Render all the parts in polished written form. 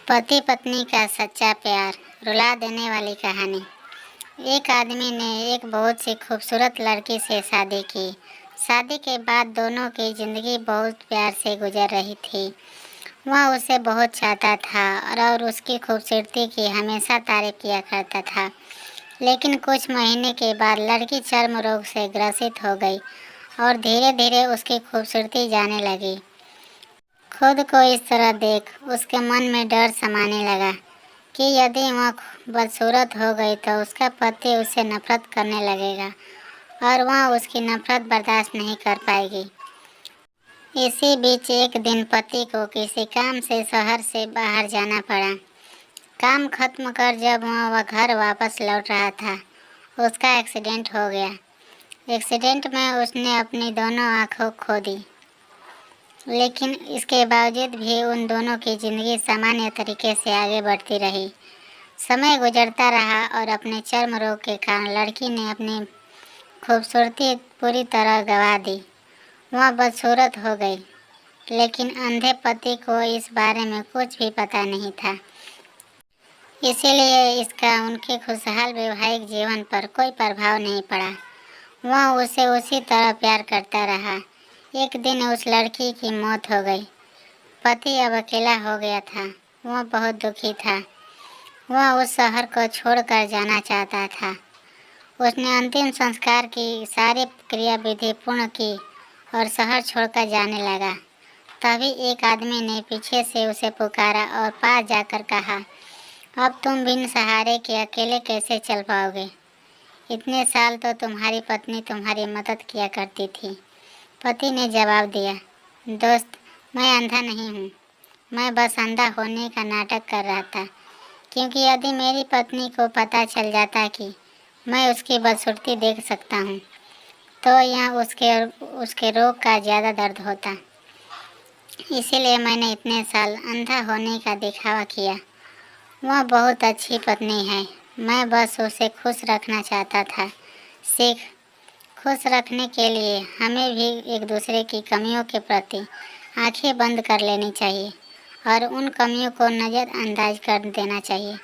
पति पत्नी का सच्चा प्यार, रुला देने वाली कहानी। एक आदमी ने एक बहुत सी खूबसूरत लड़की से शादी की। शादी के बाद दोनों की जिंदगी बहुत प्यार से गुजर रही थी। वह उसे बहुत चाहता था और उसकी खूबसूरती की हमेशा तारीफ किया करता था। लेकिन कुछ महीने के बाद लड़की चर्म रोग से ग्रसित हो गई और धीरे धीरे उसकी खूबसूरती जाने लगी। खुद को इस तरह देख उसके मन में डर समाने लगा कि यदि वह बदसूरत हो गई तो उसका पति उससे नफरत करने लगेगा और वह उसकी नफरत बर्दाश्त नहीं कर पाएगी। इसी बीच एक दिन पति को किसी काम से शहर से बाहर जाना पड़ा। काम खत्म कर जब वह घर वापस लौट रहा था, उसका एक्सीडेंट हो गया। एक्सीडेंट में उसने अपनी दोनों आंखें खो दी, लेकिन इसके बावजूद भी उन दोनों की ज़िंदगी सामान्य तरीके से आगे बढ़ती रही। समय गुजरता रहा और अपने चर्म रोग के कारण लड़की ने अपनी खूबसूरती पूरी तरह गंवा दी। वह बदसूरत हो गई, लेकिन अंधे पति को इस बारे में कुछ भी पता नहीं था। इसीलिए इसका उनके खुशहाल वैवाहिक जीवन पर कोई प्रभाव नहीं पड़ा। वह उसे उसी तरह प्यार करता रहा। एक दिन उस लड़की की मौत हो गई। पति अब अकेला हो गया था। वह बहुत दुखी था। वह उस शहर को छोड़कर जाना चाहता था। उसने अंतिम संस्कार की सारी क्रियाविधि पूर्ण की और शहर छोड़कर जाने लगा। तभी एक आदमी ने पीछे से उसे पुकारा और पास जाकर कहा, अब तुम बिन सहारे के अकेले कैसे चल पाओगे? इतने साल तो तुम्हारी पत्नी तुम्हारी मदद किया करती थी। पति ने जवाब दिया, दोस्त, मैं अंधा नहीं हूँ। मैं बस अंधा होने का नाटक कर रहा था, क्योंकि यदि मेरी पत्नी को पता चल जाता कि मैं उसकी बदसूरती देख सकता हूँ, तो यह उसके रोग का ज़्यादा दर्द होता। इसीलिए मैंने इतने साल अंधा होने का दिखावा किया। वह बहुत अच्छी पत्नी है। मैं बस उसे खुश रखना चाहता था। सीख, खुश रखने के लिए हमें भी एक दूसरे की कमियों के प्रति आंखें बंद कर लेनी चाहिए और उन कमियों को नज़रअंदाज कर देना चाहिए।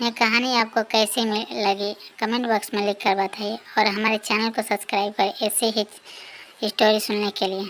यह कहानी आपको कैसी लगी कमेंट बॉक्स में लिख कर बताइए और हमारे चैनल को सब्सक्राइब करें ऐसे ही स्टोरी सुनने के लिए।